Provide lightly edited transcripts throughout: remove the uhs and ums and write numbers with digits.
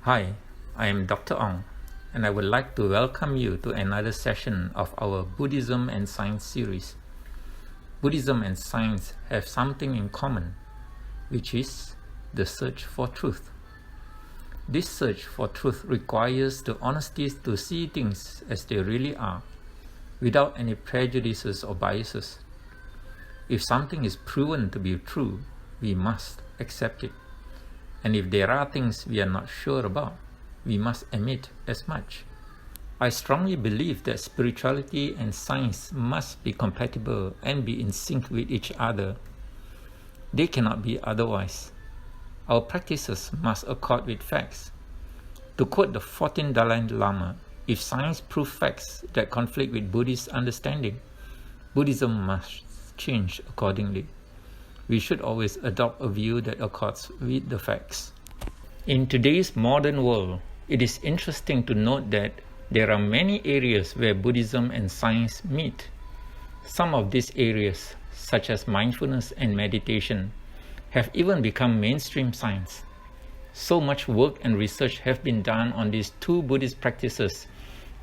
Hi, I am Dr. Ong, and I would like to welcome you to another session of our Buddhism and Science series. Buddhism and science have something in common, which is the search for truth. This search for truth requires the honesty to see things as they really are, without any prejudices or biases. If something is proven to be true, we must accept it. And if there are things we are not sure about, we must admit as much. I strongly believe that spirituality and science must be compatible and be in sync with each other. They cannot be otherwise. Our practices must accord with facts. To quote the 14th Dalai Lama, if science proves facts that conflict with Buddhist understanding, Buddhism must change accordingly. We should always adopt a view that accords with the facts. In today's modern world, it is interesting to note that there are many areas where Buddhism and science meet. Some of these areas, such as mindfulness and meditation, have even become mainstream science. So much work and research have been done on these two Buddhist practices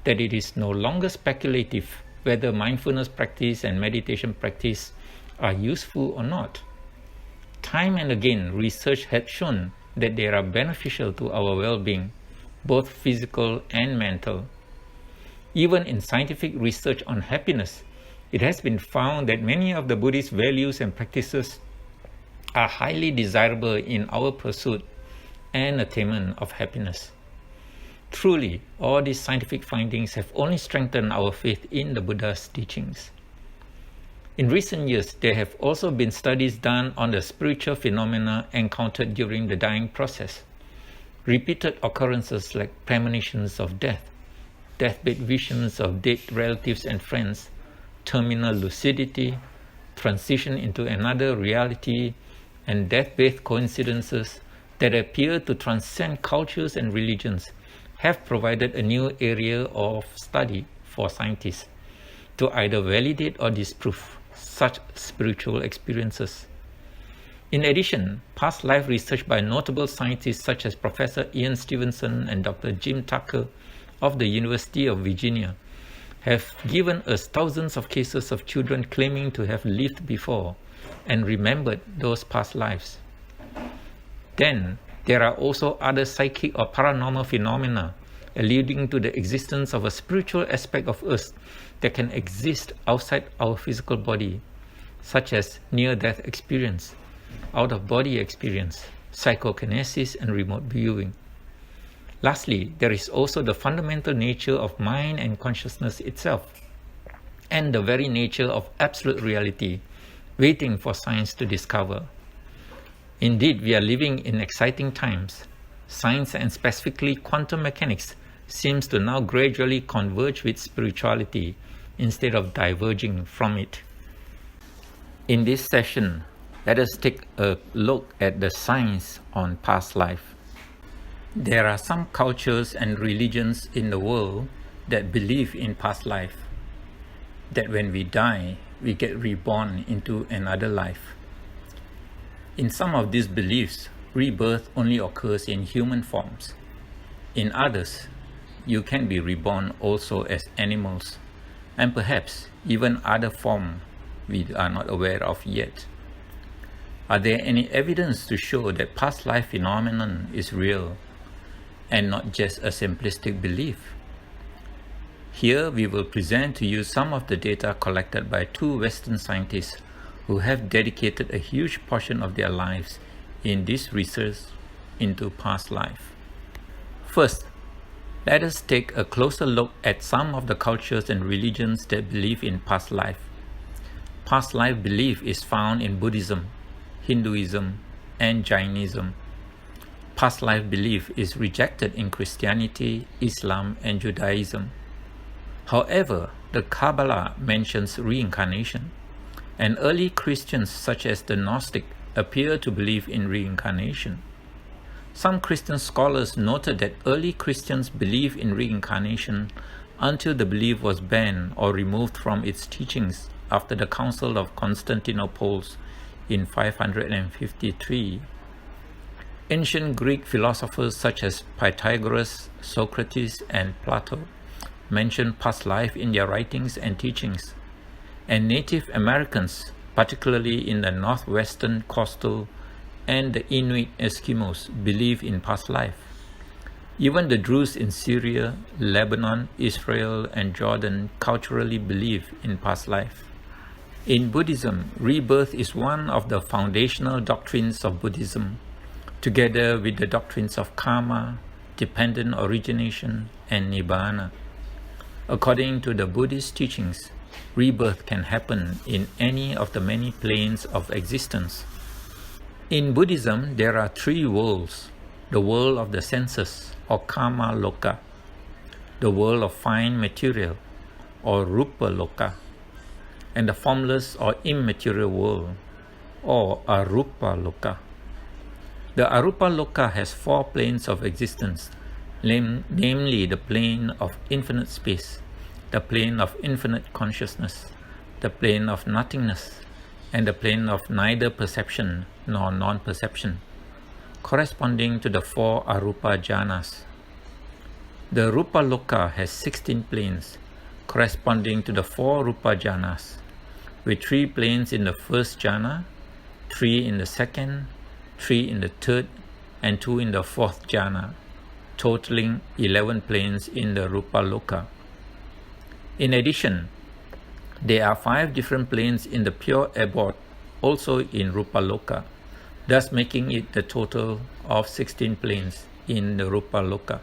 that it is no longer speculative whether mindfulness practice and meditation practice are useful or not. Time and again, research has shown that they are beneficial to our well-being, both physical and mental. Even in scientific research on happiness, it has been found that many of the Buddhist values and practices are highly desirable in our pursuit and attainment of happiness. Truly, all these scientific findings have only strengthened our faith in the Buddha's teachings. In recent years, there have also been studies done on the spiritual phenomena encountered during the dying process. Repeated occurrences like premonitions of death, deathbed visions of dead relatives and friends, terminal lucidity, transition into another reality, and death-based coincidences that appear to transcend cultures and religions have provided a new area of study for scientists to either validate or disprove such spiritual experiences. In addition, past life research by notable scientists such as Professor Ian Stevenson and Dr. Jim Tucker of the University of Virginia have given us thousands of cases of children claiming to have lived before and remembered those past lives. Then, there are also other psychic or paranormal phenomena alluding to the existence of a spiritual aspect of us that can exist outside our physical body, such as near-death experience, out-of-body experience, psychokinesis, and remote viewing. Lastly, there is also the fundamental nature of mind and consciousness itself, and the very nature of absolute reality, waiting for science to discover. Indeed, we are living in exciting times. Science, and specifically quantum mechanics, seems to now gradually converge with spirituality instead of diverging from it. In this session, let us take a look at the science on past life. There are some cultures and religions in the world that believe in past life, that when we die, we get reborn into another life. In some of these beliefs, rebirth only occurs in human forms. In others, you can be reborn also as animals, and perhaps even other forms we are not aware of yet. Are there any evidence to show that past life phenomenon is real and not just a simplistic belief? Here we will present to you some of the data collected by two Western scientists who have dedicated a huge portion of their lives in this research into past life. First, let us take a closer look at some of the cultures and religions that believe in past life. Past life belief is found in Buddhism, Hinduism, and Jainism. Past life belief is rejected in Christianity, Islam, and Judaism. However, the Kabbalah mentions reincarnation, and early Christians such as the Gnostic appear to believe in reincarnation. Some Christian scholars noted that early Christians believed in reincarnation until the belief was banned or removed from its teachings after the Council of Constantinople in 553. Ancient Greek philosophers such as Pythagoras, Socrates, and Plato mention past life in their writings and teachings, and Native Americans, particularly in the northwestern coastal and the Inuit Eskimos, believe in past life. Even the Druze in Syria, Lebanon, Israel, and Jordan culturally believe in past life. In Buddhism, rebirth is one of the foundational doctrines of Buddhism, together with the doctrines of karma, dependent origination, and nibbana. According to the Buddhist teachings, rebirth can happen in any of the many planes of existence. In Buddhism, there are three worlds: the world of the senses, or kama loka, the world of fine material, or rupa loka, and the formless or immaterial world, or arupa loka. The arupa loka has four planes of existence, namely the plane of infinite space, the plane of infinite consciousness, the plane of nothingness, and the plane of neither perception nor non-perception, corresponding to the four arupa jhanas. The rupa loka has 16 planes, corresponding to the four rupa jhanas, with 3 planes in the first jhana, 3 in the second, 3 in the third, and 2 in the fourth jhana, totaling 11 planes in the rupa loka. In addition, there are 5 different planes in the pure abode, also in rupa loka, thus making it the total of 16 planes in the rupa loka.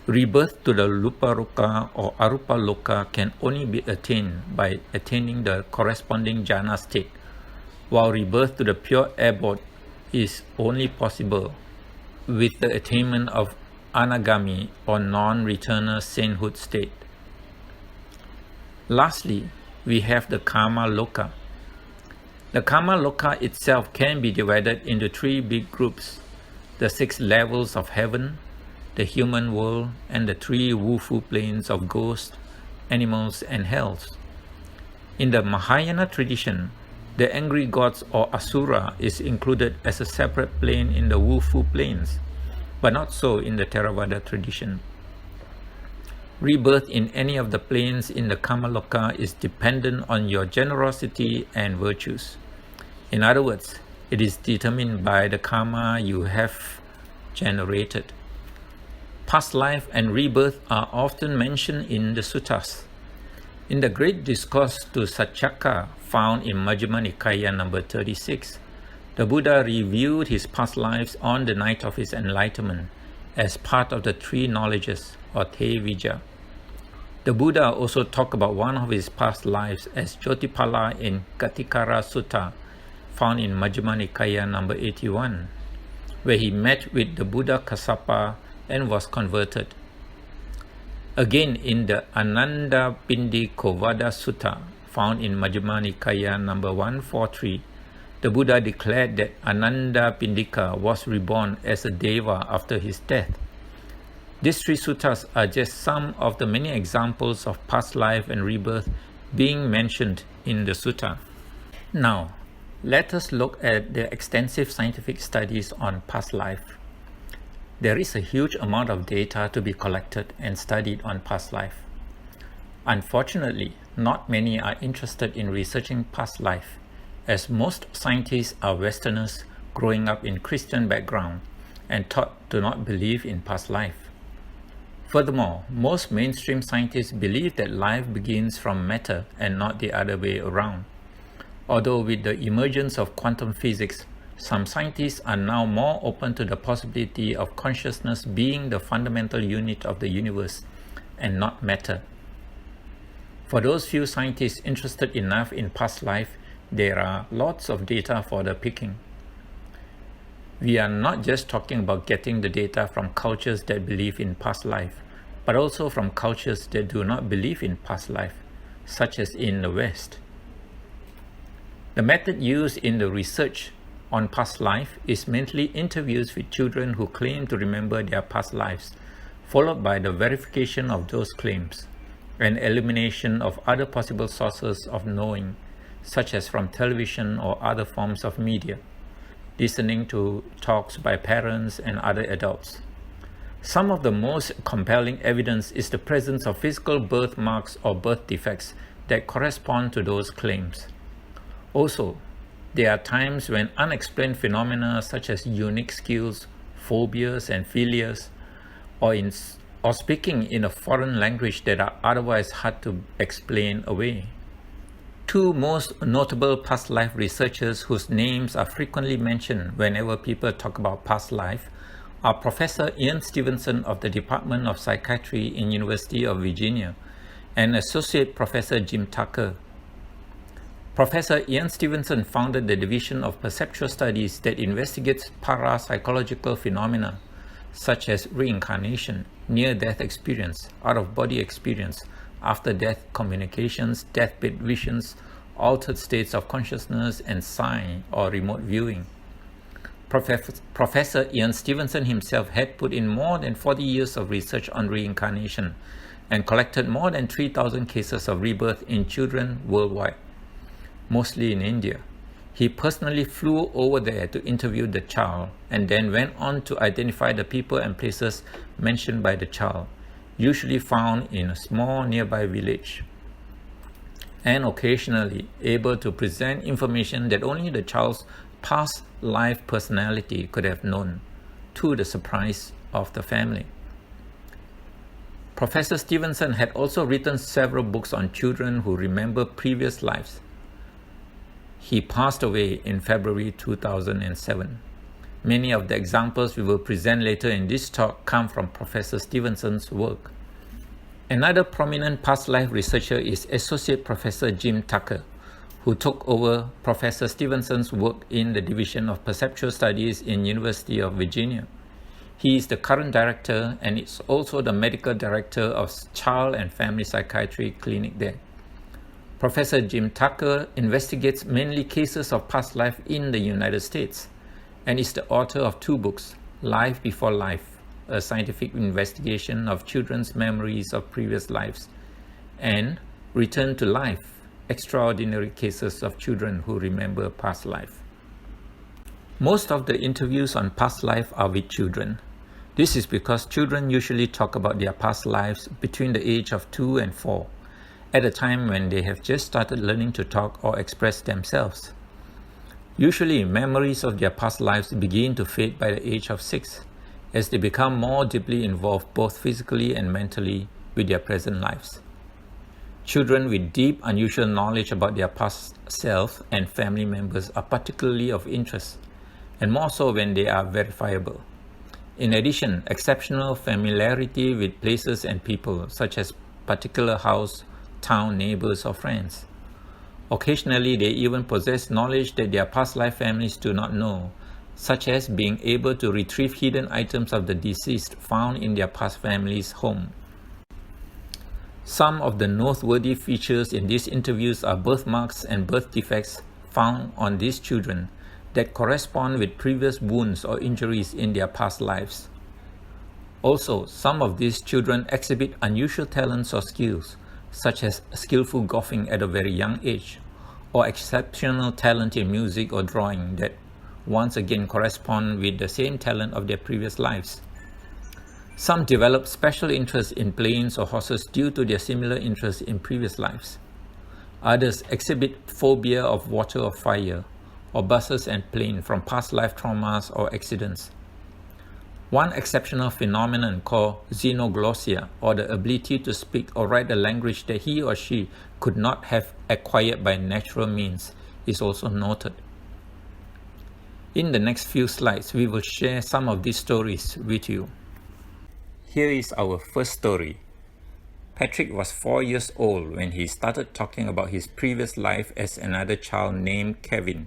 Rebirth to the rupa loka or arupa loka can only be attained by attaining the corresponding jhana state, while rebirth to the pure abode is only possible with the attainment of anagami or non-returner sainthood state. Lastly, we have the karma loka. The karma loka itself can be divided into 3 big groups: the 6 levels of heaven, the human world, and the 3 wufu planes of ghosts, animals, and hells. In the Mahayana tradition, the angry gods or asura is included as a separate plane in the wufu planes, but not so in the Theravada tradition. Rebirth in any of the planes in the Kamaloka is dependent on your generosity and virtues. In other words, it is determined by the karma you have generated. Past life and rebirth are often mentioned in the Suttas. In the Great Discourse to Saccaka, found in Majjhima Nikaya number 36, the Buddha reviewed his past lives on the night of his enlightenment as part of the 3 knowledges, or Te-Vijja. The Buddha also talked about one of his past lives as Jotipala in Katikara Sutta, found in Majjhima Nikaya number 81, where he met with the Buddha Kassapa and was converted. Again, in the Ananda Pindikovada Sutta, found in Majjhima Nikaya number 143, the Buddha declared that Ananda Pindika was reborn as a deva after his death. These 3 suttas are just some of the many examples of past life and rebirth being mentioned in the sutta. Now, let us look at the extensive scientific studies on past life. There is a huge amount of data to be collected and studied on past life. Unfortunately, not many are interested in researching past life, as most scientists are Westerners growing up in Christian background and taught to not believe in past life. Furthermore, most mainstream scientists believe that life begins from matter and not the other way around. Although with the emergence of quantum physics, some scientists are now more open to the possibility of consciousness being the fundamental unit of the universe and not matter. For those few scientists interested enough in past life, there are lots of data for the picking. We are not just talking about getting the data from cultures that believe in past life, but also from cultures that do not believe in past life, such as in the West. The method used in the research on past life is mainly interviews with children who claim to remember their past lives, followed by the verification of those claims, and elimination of other possible sources of knowing, such as from television or other forms of media. listening to talks by parents and other adults. Some of the most compelling evidence is the presence of physical birthmarks or birth defects that correspond to those claims. Also, there are times when unexplained phenomena such as unique skills, phobias and philias, or speaking in a foreign language that are otherwise hard to explain away. Two most notable past life researchers whose names are frequently mentioned whenever people talk about past life are Professor Ian Stevenson of the Department of Psychiatry in University of Virginia and Associate Professor Jim Tucker. Professor Ian Stevenson founded the Division of Perceptual Studies that investigates parapsychological phenomena such as reincarnation, near-death experience, out-of-body experience, after-death communications, deathbed visions, altered states of consciousness, and psi or remote viewing. Professor Ian Stevenson himself had put in more than 40 years of research on reincarnation and collected more than 3,000 cases of rebirth in children worldwide, mostly in India. He personally flew over there to interview the child and then went on to identify the people and places mentioned by the child, usually found in a small nearby village, and occasionally able to present information that only the child's past life personality could have known, to the surprise of the family. Professor Stevenson had also written several books on children who remember previous lives. He passed away in February 2007. Many of the examples we will present later in this talk come from Professor Stevenson's work. Another prominent past life researcher is Associate Professor Jim Tucker, who took over Professor Stevenson's work in the Division of Perceptual Studies in University of Virginia. He is the current director and is also the medical director of Child and Family Psychiatry Clinic there. Professor Jim Tucker investigates mainly cases of past life in the United States and is the author of two books, Life Before Life, a scientific investigation of children's memories of previous lives, and Return to Life, extraordinary cases of children who remember past life. Most of the interviews on past life are with children. This is because children usually talk about their past lives between the age of 2 and 4. At a time when they have just started learning to talk or express themselves. Usually, memories of their past lives begin to fade by the age of 6, as they become more deeply involved both physically and mentally with their present lives. Children with deep, unusual knowledge about their past self and family members are particularly of interest, and more so when they are verifiable. In addition, exceptional familiarity with places and people, such as particular house, town, neighbors, or friends. Occasionally, they even possess knowledge that their past life families do not know, such as being able to retrieve hidden items of the deceased found in their past family's home. Some of the noteworthy features in these interviews are birthmarks and birth defects found on these children that correspond with previous wounds or injuries in their past lives. Also, some of these children exhibit unusual talents or skills, such as skillful golfing at a very young age, or exceptional talent in music or drawing that once again correspond with the same talent of their previous lives. Some develop special interest in planes or horses due to their similar interest in previous lives. Others exhibit phobia of water or fire, or buses and planes from past life traumas or accidents. One exceptional phenomenon called xenoglossia, or the ability to speak or write a language that he or she could not have acquired by natural means, is also noted. In the next few slides, we will share some of these stories with you. Here is our first story. Patrick was 4 years old when he started talking about his previous life as another child named Kevin.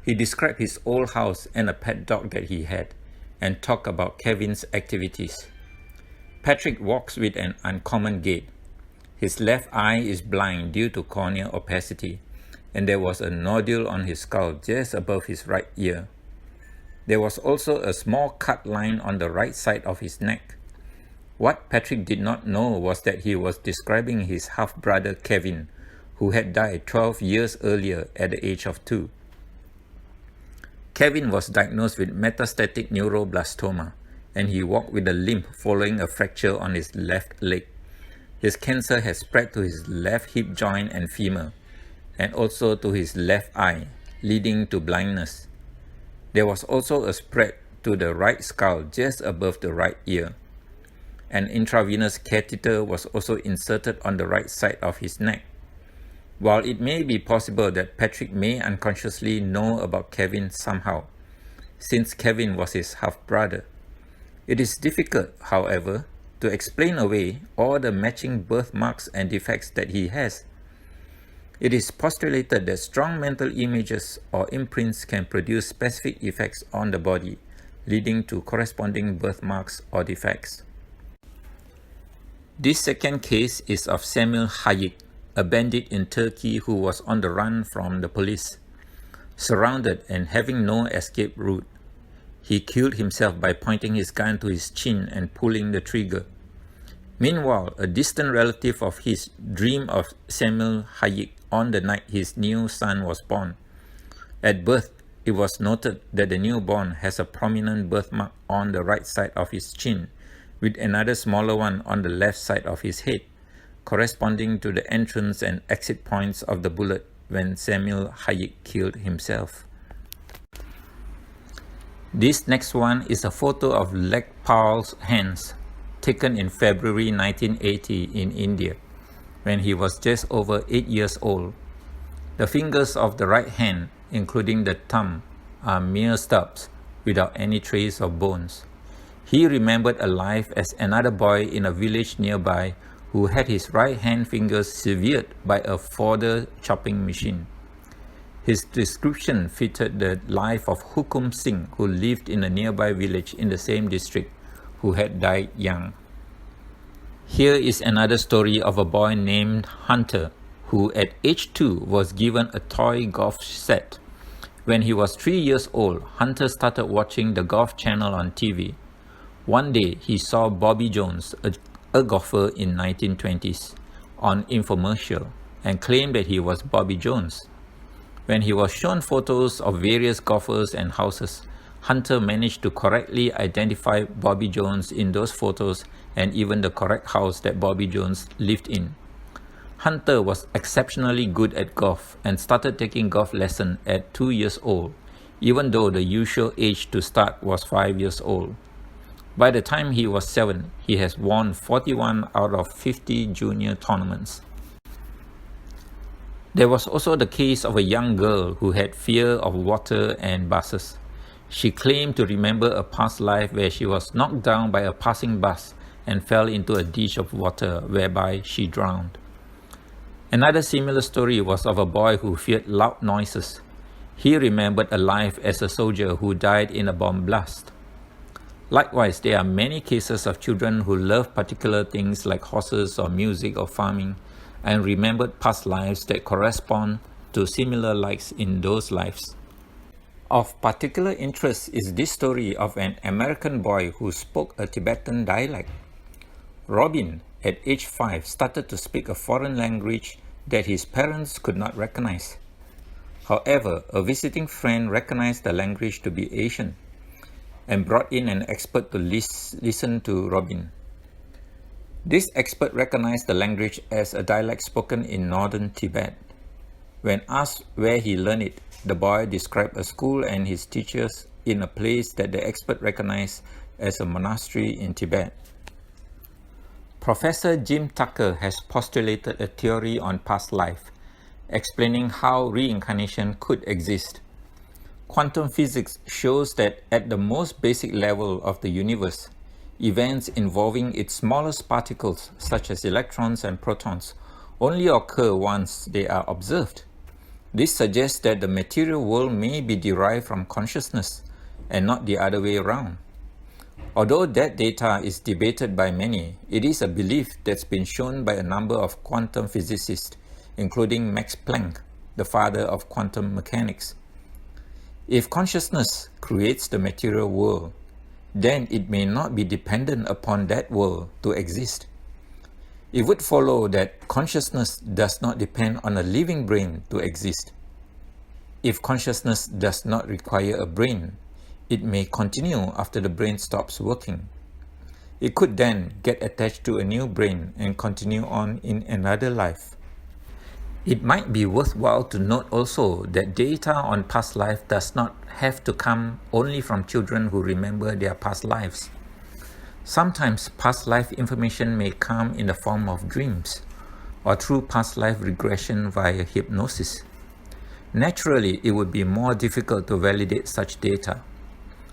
He described his old house and a pet dog that he had, and talked about Kevin's activities. Patrick walks with an uncommon gait. His left eye is blind due to corneal opacity, and there was a nodule on his skull just above his right ear. There was also a small cut line on the right side of his neck. What Patrick did not know was that he was describing his half-brother Kevin, who had died 12 years earlier at the age of 2. Kevin was diagnosed with metastatic neuroblastoma, and he walked with a limp following a fracture on his left leg. His cancer has spread to his left hip joint and femur, and also to his left eye, leading to blindness. There was also a spread to the right skull just above the right ear. An intravenous catheter was also inserted on the right side of his neck. While it may be possible that Patrick may unconsciously know about Kevin somehow, since Kevin was his half-brother, it is difficult, however, to explain away all the matching birthmarks and defects that he has. It is postulated that strong mental images or imprints can produce specific effects on the body, leading to corresponding birthmarks or defects. This second case is of Samuel Hayek, a bandit in Turkey who was on the run from the police. Surrounded and having no escape route, he killed himself by pointing his gun to his chin and pulling the trigger. Meanwhile, a distant relative of his dreamed of Samuel Hayek on the night his new son was born. At birth, it was noted that the newborn has a prominent birthmark on the right side of his chin, with another smaller one on the left side of his head, corresponding to the entrance and exit points of the bullet when Samuel Hayek killed himself. This next one is a photo of Lekpal's hands, taken in February 1980 in India, when he was just over 8 years old. The fingers of the right hand, including the thumb, are mere stubs without any trace of bones. He remembered a life as another boy in a village nearby who had his right hand fingers severed by a fodder chopping machine. His description fitted the life of Hukum Singh, who lived in a nearby village in the same district, who had died young. Here is another story of a boy named Hunter, who at age 2 was given a toy golf set. When he was 3 years old, Hunter started watching the Golf Channel on TV. One day, he saw Bobby Jones, a golfer in 1920s, on infomercial and claimed that he was Bobby Jones. When he was shown photos of various golfers and houses, Hunter managed to correctly identify Bobby Jones in those photos and even the correct house that Bobby Jones lived in. Hunter was exceptionally good at golf and started taking golf lessons at 2 years old, even though the usual age to start was 5 years old. By the time he was 7, he has won 41 out of 50 junior tournaments. There was also the case of a young girl who had fear of water and buses. She claimed to remember a past life where she was knocked down by a passing bus and fell into a ditch of water whereby she drowned. Another similar story was of a boy who feared loud noises. He remembered a life as a soldier who died in a bomb blast. Likewise, there are many cases of children who love particular things like horses or music or farming and remembered past lives that correspond to similar likes in those lives. Of particular interest is this story of an American boy who spoke a Tibetan dialect. Robin, at age 5, started to speak a foreign language that his parents could not recognize. However, a visiting friend recognized the language to be Asian and brought in an expert to listen to Robin. This expert recognized the language as a dialect spoken in northern Tibet. When asked where he learned it, the boy described a school and his teachers in a place that the expert recognized as a monastery in Tibet. Professor Jim Tucker has postulated a theory on past life, explaining how reincarnation could exist. Quantum physics shows that at the most basic level of the universe, events involving its smallest particles, such as electrons and protons, only occur once they are observed. This suggests that the material world may be derived from consciousness and not the other way around. Although that data is debated by many, it is a belief that's been shown by a number of quantum physicists, including Max Planck, the father of quantum mechanics. If consciousness creates the material world, then it may not be dependent upon that world to exist. It would follow that consciousness does not depend on a living brain to exist. If consciousness does not require a brain, it may continue after the brain stops working. It could then get attached to a new brain and continue on in another life. It might be worthwhile to note also that data on past life does not have to come only from children who remember their past lives. Sometimes past life information may come in the form of dreams or through past life regression via hypnosis. Naturally, it would be more difficult to validate such data.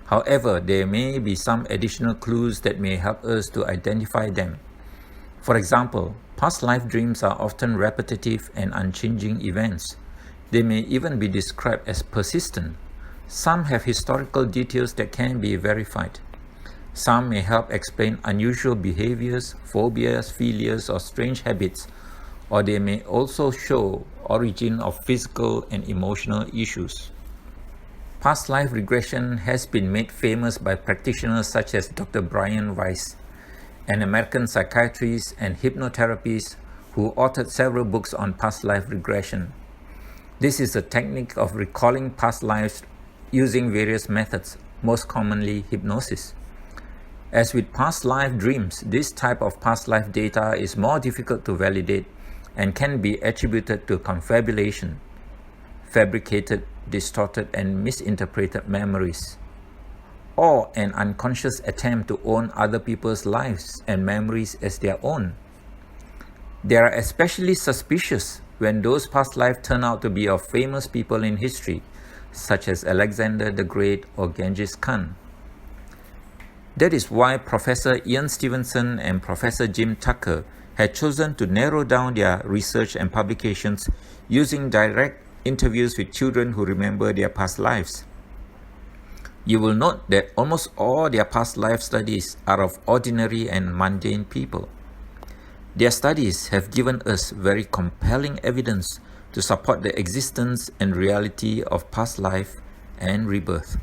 However, there may be some additional clues that may help us to identify them. For example, past life dreams are often repetitive and unchanging events. They may even be described as persistent. Some have historical details that can be verified. Some may help explain unusual behaviors, phobias, philias, or strange habits, or they may also show origin of physical and emotional issues. Past life regression has been made famous by practitioners such as Dr. Brian Weiss, an American psychiatrist and hypnotherapist who authored several books on past life regression. This is a technique of recalling past lives using various methods, most commonly hypnosis. As with past life dreams, this type of past life data is more difficult to validate and can be attributed to confabulation, fabricated, distorted, and misinterpreted memories, or an unconscious attempt to own other people's lives and memories as their own. They are especially suspicious when those past lives turn out to be of famous people in history, such as Alexander the Great or Genghis Khan. That is why Professor Ian Stevenson and Professor Jim Tucker had chosen to narrow down their research and publications using direct interviews with children who remember their past lives. You will note that almost all their past life studies are of ordinary and mundane people. Their studies have given us very compelling evidence to support the existence and reality of past life and rebirth.